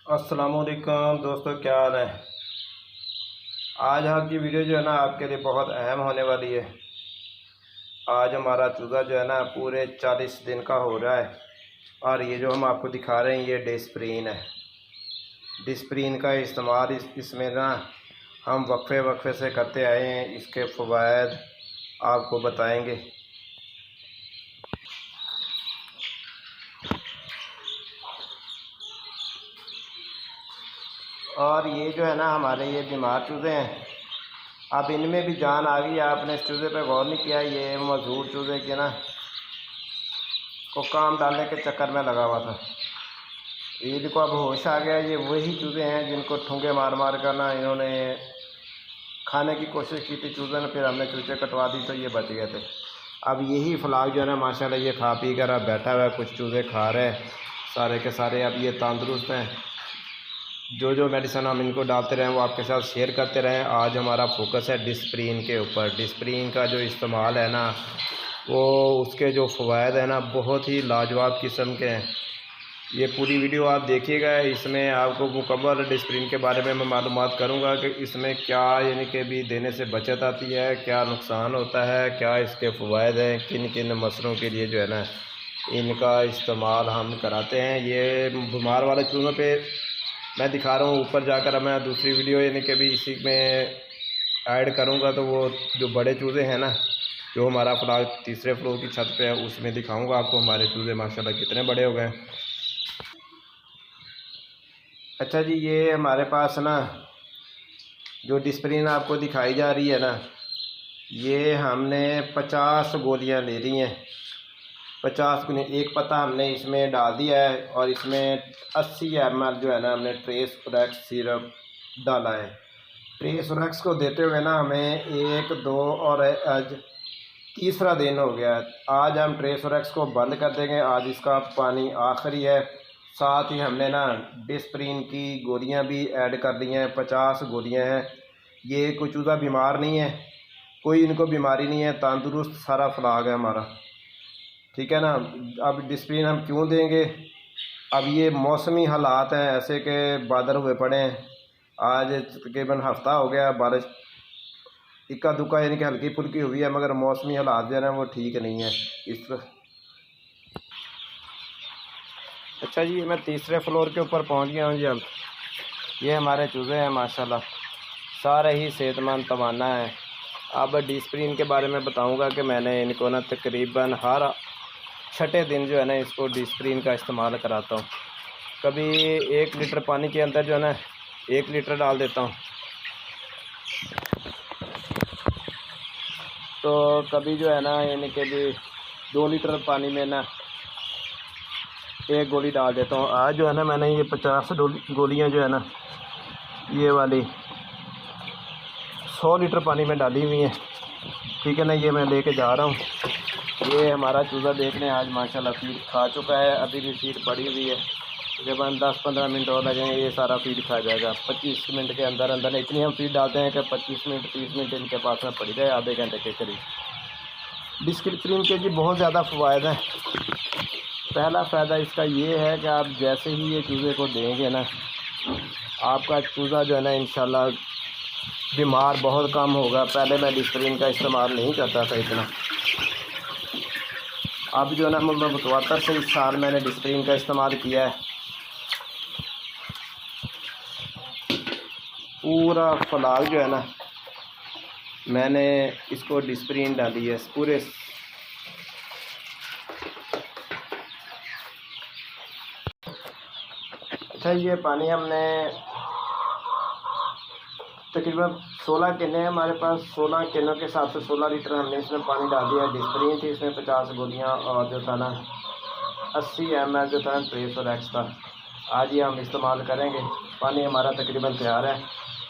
अस्सलामुअलैकुम दोस्तों, क्या हाल है। आज आपकी वीडियो जो है ना आपके लिए बहुत अहम होने वाली है। आज हमारा चूज़ा जो है ना पूरे 40 दिन का हो रहा है और ये जो हम आपको दिखा रहे हैं ये डिस्प्रीन है। डिस्प्रीन का इस्तेमाल इसमें ना हम वक्फे वक्फे से करते आए हैं। इसके फ़वाइद आपको बताएंगे। और ये जो है ना हमारे ये बीमार चूज़े हैं, अब इनमें भी जान आ गई। आपने इस चूज़े पे गौर नहीं किया, ये मजदूर चूज़े के ना को काम डालने के चक्कर में लगा हुआ था। ईद को अब होश आ गया। ये वही चूज़े हैं जिनको ठूंगे मार मार कर ना इन्होंने खाने की कोशिश की थी चूज़े ने, फिर हमने चूज़े कटवा दी तो ये बच गए थे। अब यही फ्लाग जो है ना माशाल्लाह ये खा पी कर अब बैठा हुआ है। कुछ चूज़े खा रहे हैं सारे के सारे। अब ये तंदुरुस्त हैं। जो मेडिसिन हम इनको डालते रहें वो आपके साथ शेयर करते रहें। आज हमारा फोकस है डिस्प्रीन के ऊपर। डिस्प्रीन का जो इस्तेमाल है ना वो उसके जो फ़वाइद हैं ना बहुत ही लाजवाब किस्म के हैं। ये पूरी वीडियो आप देखिएगा, इसमें आपको मुकम्मल डिस्प्रीन के बारे में मैं मालूमात करूँगा कि इसमें क्या यानी कि भी देने से बचत आती है, क्या नुकसान होता है, क्या इसके फ़वाइद हैं, किन किन मसलों के लिए जो है ना इनका इस्तेमाल हम कराते हैं। ये बीमार वाले चूज़ों पे मैं दिखा रहा हूँ। ऊपर जाकर मैं दूसरी वीडियो यानी कि भी इसी में ऐड करूँगा तो वो जो बड़े चूज़े हैं ना जो हमारा फ्लैट तीसरे फ्लोर की छत पे है उसमें दिखाऊंगा आपको हमारे चूज़े माशाल्लाह कितने बड़े हो गए। अच्छा जी, ये हमारे पास ना जो डिस्प्रीन आपको दिखाई जा रही है ना ये हमने 50 गोलियां ले ली हैं। 50 गोलियाँ, एक पत्ता हमने इसमें डाल दिया है और इसमें 80 ml जो है ना हमने ट्रेसोरेक्स सिरप डाला है। ट्रेसोरेक्स को देते हुए ना हमें 1, 2 और आज तीसरा दिन हो गया। आज हम ट्रेसोरेक्स को बंद कर देंगे। आज इसका पानी आखिरी है। साथ ही हमने ना डिस्प्रीन की गोलियां भी ऐड कर दी हैं। 50 गोलियां हैं। ये कोई चूज़ा बीमार नहीं है, कोई इनको बीमारी नहीं है, तंदुरुस्त सारा फ्लाग है हमारा, ठीक है ना। अब डिस्प्रीन हम क्यों देंगे, अब ये मौसमी हालात हैं ऐसे के बादल हुए पड़े हैं। आज तकरीबन हफ्ता हो गया बारिश इक्का दुक्का यानी कि हल्की फुल्की हुई है, मगर मौसमी हालात जो है ना वो ठीक नहीं है इस तरह। अच्छा जी, मैं तीसरे फ्लोर के ऊपर पहुंच गया हूं जी। अब ये हमारे चूज़े हैं माशाल्लाह, सारे ही सेहतमंद तवाना हैं। अब डिस्प्रीन के बारे में बताऊंगा कि मैंने इनको ना तकरीबन हर छठे दिन जो है ना इसको डिस्प्रीन का इस्तेमाल कराता हूँ। कभी 1 लीटर पानी के अंदर जो है ना 1 लीटर डाल देता हूँ, तो कभी जो है ना यानी कि भी 2 लीटर पानी में ना 1 गोली डाल देता हूँ। आज जो है ना मैंने ये 50 गोलियाँ जो है ना ये वाली 100 लीटर पानी में डाली हुई हैं, ठीक है ना। ये मैं लेके जा रहा हूँ। ये हमारा चूज़ा देखने आज माशाल्लाह फीड खा चुका है। अभी भी फीड पड़ी हुई है, तकरीबन 10-15 मिनट और लगेंगे ये सारा फीड खा जाएगा। 25 मिनट के अंदर अंदर इतनी हम फीड डालते हैं कि 25 मिनट 30 मिनट इनके पास में पड़ी जाए, आधे घंटे के करीब। डिस्प्रीन के जी बहुत ज़्यादा फ़वाइद हैं। पहला फ़ायदा इसका ये है कि आप जैसे ही ये चूज़े को देंगे ना आपका चूज़ा जो है ना इंशाल्लाह बीमार बहुत कम होगा। पहले मैं डिस्प्रीन का इस्तेमाल नहीं करता था इतना, अब जो है ना मैं मुतवातर से इस साल मैंने डिस्प्रीन का इस्तेमाल किया है। पूरा फ्लाग जो है ना मैंने इसको डिस्प्रीन डाली है पूरे। अच्छा, ये पानी हमने तकरीबन 16 केने हैं हमारे पास। 16 केनों के हिसाब से 16 लीटर हमने इसमें पानी डाल दिया। डिस्प्रीन थी इसमें 50 गोलियाँ और जो था ना 80 ml जो था ट्रेसोरेक्स का। आज ही हम इस्तेमाल करेंगे। पानी हमारा तकरीबन तैयार है।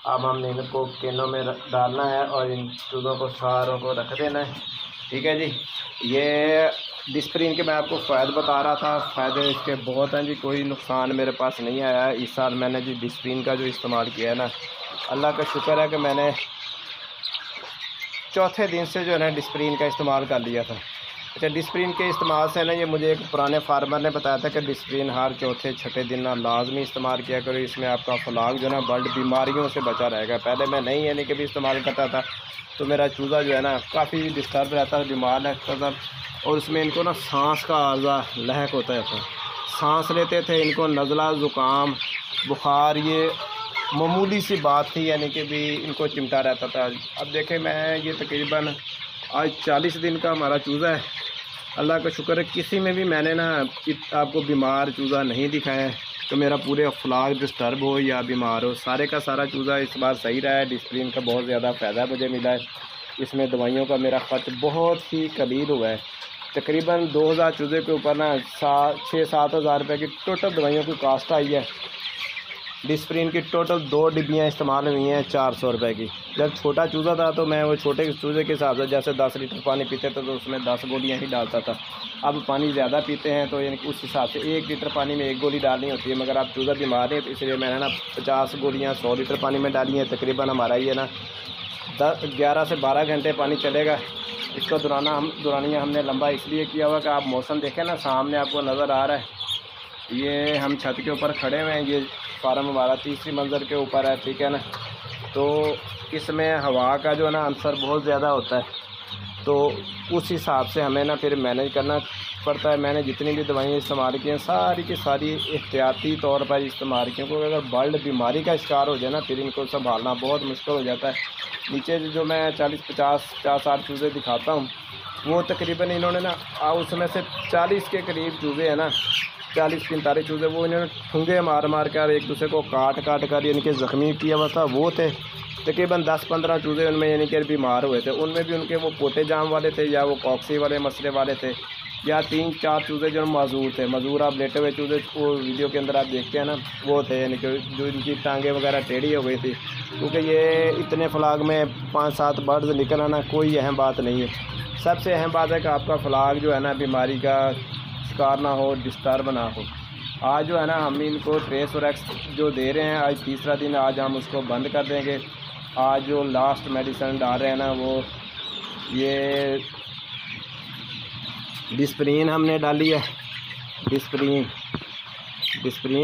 अब हमने इनको केनों में डालना है और इन चूज़ों को सारों को रख देना है, ठीक है जी। ये डिस्प्रीन के मैं आपको फ़ायदे बता रहा था, फ़ायदे इसके बहुत हैं जी, कोई नुकसान मेरे पास नहीं आया है इस साल। मैंने जी डिस्प्रीन का जो इस्तेमाल किया है ना अल्लाह का शुक्र है कि मैंने चौथे दिन से जो है ना डिस्प्रीन का इस्तेमाल कर लिया था। अच्छा, डिस्प्रिन के इस्तेमाल से ना, ये मुझे एक पुराने फार्मर ने बताया था कि डिस्प्रिन हर चौथे छठे दिन ना लाजमी इस्तेमाल किया करो, इसमें आपका फलाग जो है ना बल्ड बीमारियों से बचा रहेगा। पहले मैं नहीं यानी कि भी इस्तेमाल करता था, तो मेरा चूज़ा जो है ना काफ़ी डिस्टर्ब रहता था, बीमार रहता था, और उसमें इनको ना सांस का आर्जा लहक होता था, सांस लेते थे, इनको नज़ला ज़ुकाम बुखार ये मामूली सी बात थी, यानी कि भी इनको चिमटा रहता था। अब देखें, मैं ये तकरीबन आज 40 दिन का हमारा चूज़ा है। अल्लाह का शुक्र है, किसी में भी मैंने ना आपको बीमार चूज़ा नहीं दिखाया है, तो मेरा पूरे अखलाक डिस्टर्ब हो या बीमार हो, सारे का सारा चूज़ा इस बार सही रहा है। डिस्प्रिन का बहुत ज़्यादा फ़ायदा मुझे मिला है। इसमें दवाइयों का मेरा ख़र्च बहुत ही कलील हुआ है। तकरीबन 2000 चूज़े के ऊपर ना 6-7 हज़ार रुपये की टोटल दवाइयों की कास्ट आई है। डिस्प्रिन की टोटल 2 डिब्बियाँ इस्तेमाल हुई हैं 400 रुपये की। जब छोटा चूज़ा था तो मैं वो छोटे चूज़े के हिसाब से जैसे 10 लीटर पानी पीते थे तो उसमें 10 गोलियाँ ही डालता था। अब पानी ज़्यादा पीते हैं तो यानी कि उस हिसाब से 1 लीटर पानी में 1 गोली डालनी होती है, मगर आप चूज़ा बीमार है तो इसलिए मैंने ना 50 गोलियाँ 100 लीटर पानी में डाली हैं। तकरीबन हमारा ये ना 11 से 12 घंटे पानी चलेगा। इसको दुरानिया हमने लंबा इसलिए किया हुआ कि आप मौसम देखें ना, सामने आपको नज़र आ रहा है। ये हम छत के ऊपर खड़े हुए हैं, ये फार्म हमारा तीसरी मंजिल के ऊपर है, ठीक है ना। तो इसमें हवा का जो है ना अंसर बहुत ज़्यादा होता है, तो उस हिसाब से हमें ना फिर मैनेज करना पड़ता है। मैंने जितनी भी दवाइयाँ इस्तेमाल की हैं सारी की सारी एहतियाती तौर पर इस्तेमाल की, क्योंकि अगर बर्ड बीमारी का शिकार हो जाए ना फिर इनको संभालना बहुत मुश्किल हो जाता है। नीचे जो मैं 40-50-60 चूज़े दिखाता हूँ, वो तकरीबन इन्होंने ना उसमें से 40 के करीब चूज़े हैं ना, 40-45 चूज़े, वो इन्होंने ठुंगे मार मार कर एक दूसरे को काट कर यानी कि ज़ख्मी किया हुआ था। वो थे तकरीबन 10-15 चूज़े उनमें यानी कि बीमार हुए थे। उनमें भी उनके वो पोटे जाम वाले थे या वो कॉक्सी वाले मसले वाले थे, या 3-4 चूज़े जो मजूर थे। मजूर आप लेटे हुए चूज़े वो वीडियो के अंदर आप देखते हैं ना, वो थे यानी कि जो इनकी टांगें वगैरह टेढ़ी हो गई थी। क्योंकि ये इतने फ्लाग में 5-7 बर्ड्स निकल आना कोई अहम बात नहीं है। सबसे अहम बात है कि आपका फ्लाग जो है ना बीमारी का शिकार ना हो, डिस्टर्ब ना हो। आज जो है ना हम इनको ट्रेस और एक्स जो दे रहे हैं, आज तीसरा दिन, आज हम उसको बंद कर देंगे। आज जो लास्ट मेडिसिन डाल रहे हैं ना, वो ये डिस्प्रिन हमने डाली है, डिस्प्रिन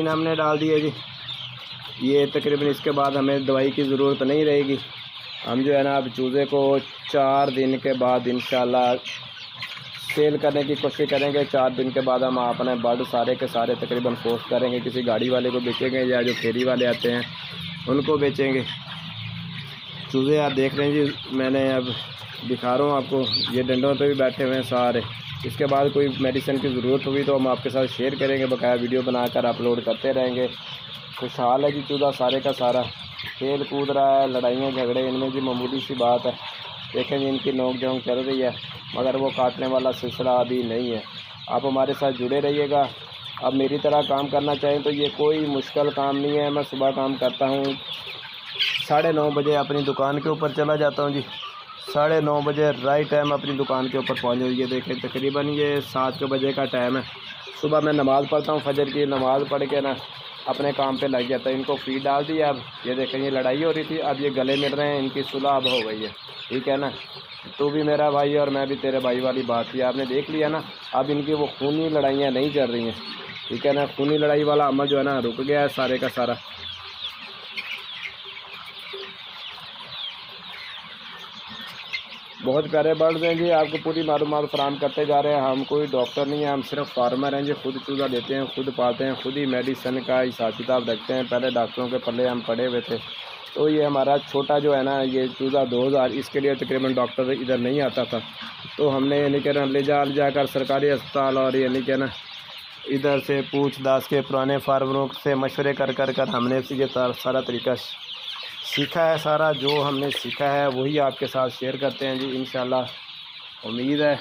हमने डाल दी है जी। ये तकरीबन इसके बाद हमें दवाई की ज़रूरत नहीं रहेगी। हम जो है ना अब चूज़े को 4 दिन के बाद इंशाल्लाह सेल करने की कोशिश करेंगे। 4 दिन के बाद हम अपने बर्ड सारे के सारे तकरीबन पोस्ट करेंगे, किसी गाड़ी वाले को बेचेंगे या जो फेरी वाले आते हैं उनको बेचेंगे। चूज़े आप देख रहे हैं जी, मैंने अब दिखा रहा हूँ आपको, ये डंडों पे भी बैठे हुए हैं सारे। इसके बाद कोई मेडिसिन की ज़रूरत हुई तो हम आपके साथ शेयर करेंगे, बकाया वीडियो बनाकर अपलोड करते रहेंगे। खुशहाल है जी चूज़ा सारे का सारा, खेल कूद रहा है, लड़ाइयाँ झगड़े इनमें जी मामूली सी बात है। देखें जी इनकी नोक झोंक चल रही है, मगर वो काटने वाला सिलसिला अभी नहीं है। आप हमारे साथ जुड़े रहिएगा। अब मेरी तरह काम करना चाहें तो ये कोई मुश्किल काम नहीं है। मैं सुबह काम करता हूँ, 9:30 बजे अपनी दुकान के ऊपर चला जाता हूँ जी। 9:30 बजे राइट टाइम अपनी दुकान के ऊपर पहुँच जाइए। देखें तकरीबन ये 7 बजे का टाइम है। सुबह मैं नमाज़ पढ़ता हूँ, फजर की नमाज़ पढ़ के ना अपने काम पे लग जाता है। इनको फीड डाल दिया। अब ये देखें ये लड़ाई हो रही थी, अब ये गले मिल रहे हैं, इनकी सुलह अब हो गई है, ठीक है ना। तू भी मेरा भाई और मैं भी तेरे भाई वाली बात थी, आपने देख लिया ना। अब इनकी वो खूनी लड़ाइयाँ नहीं चल रही हैं, ठीक है ना। खूनी लड़ाई वाला अमल जो है ना रुक गया है सारे का सारा। बहुत प्यारे बर्ड्स हैं जी, आपको पूरी मालूमात फराहम करते जा रहे हैं। हम कोई डॉक्टर नहीं है, हम सिर्फ फार्मर हैं जी। खुद चूज़ा देते हैं, खुद पालते हैं, खुद ही मेडिसिन का हिसाब किताब रखते हैं। पहले डॉक्टरों के पल्ले हम पड़े हुए थे। तो ये हमारा छोटा जो है ना ये चूज़ा 2000, इसके लिए तकरीबन डॉक्टर इधर नहीं आता था, तो हमने यानी कि ना ले जाकर सरकारी अस्पताल और यानी कि ना इधर से पूछताछ के पुराने फार्मरों से मशवरे कर हमने ये सारा तरीका सीखा है। सारा जो हमने सीखा है वही आपके साथ शेयर करते हैं जी। इंशाल्लाह उम्मीद है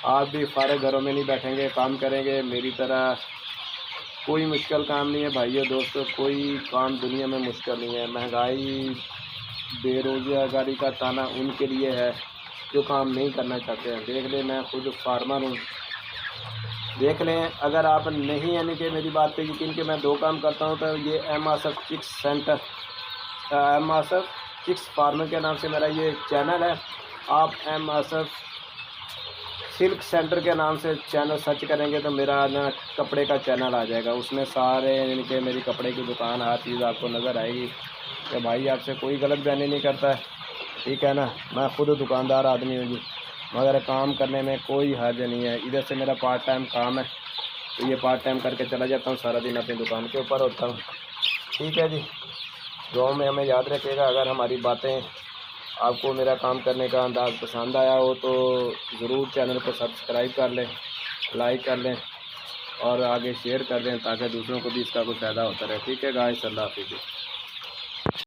आप भी फारे घरों में नहीं बैठेंगे, काम करेंगे मेरी तरह। कोई मुश्किल काम नहीं है भाइयों दोस्तों, कोई काम दुनिया में मुश्किल नहीं है। महंगाई, बेरोज़गारी का ताना उनके लिए है जो काम नहीं करना चाहते हैं। देख लें, मैं खुद फार्मर हूँ, देख लें। अगर आप नहीं यानी कि मेरी बात पे यकीन कि मैं 2 काम करता हूँ, तो ये MSF chicks center, MSF chicks farmer के नाम से मेरा ये चैनल है। आप MSF सिल्क सेंटर के नाम से चैनल सर्च करेंगे तो मेरा ना कपड़े का चैनल आ जाएगा। उसमें सारे यानी कि मेरी कपड़े की दुकान हर चीज़ आपको नज़र आएगी। कि भाई आपसे कोई गलत बयानी नहीं करता है, ठीक है ना। मैं खुद दुकानदार आदमी हूँ जी, मगर काम करने में कोई हर्ज नहीं है। इधर से मेरा पार्ट टाइम काम है, तो ये पार्ट टाइम करके चला जाता हूँ, सारा दिन अपनी दुकान के ऊपर होता हूँ। ठीक है जी, दुआ में हमें याद रखिएगा। अगर हमारी बातें आपको, मेरा काम करने का अंदाज़ पसंद आया हो तो ज़रूर चैनल को सब्सक्राइब कर लें, लाइक कर लें और आगे शेयर कर दें, ताकि दूसरों को भी इसका कोई फ़ायदा होता रहे। ठीक है गाइस, अल्लाह हाफ़िज़।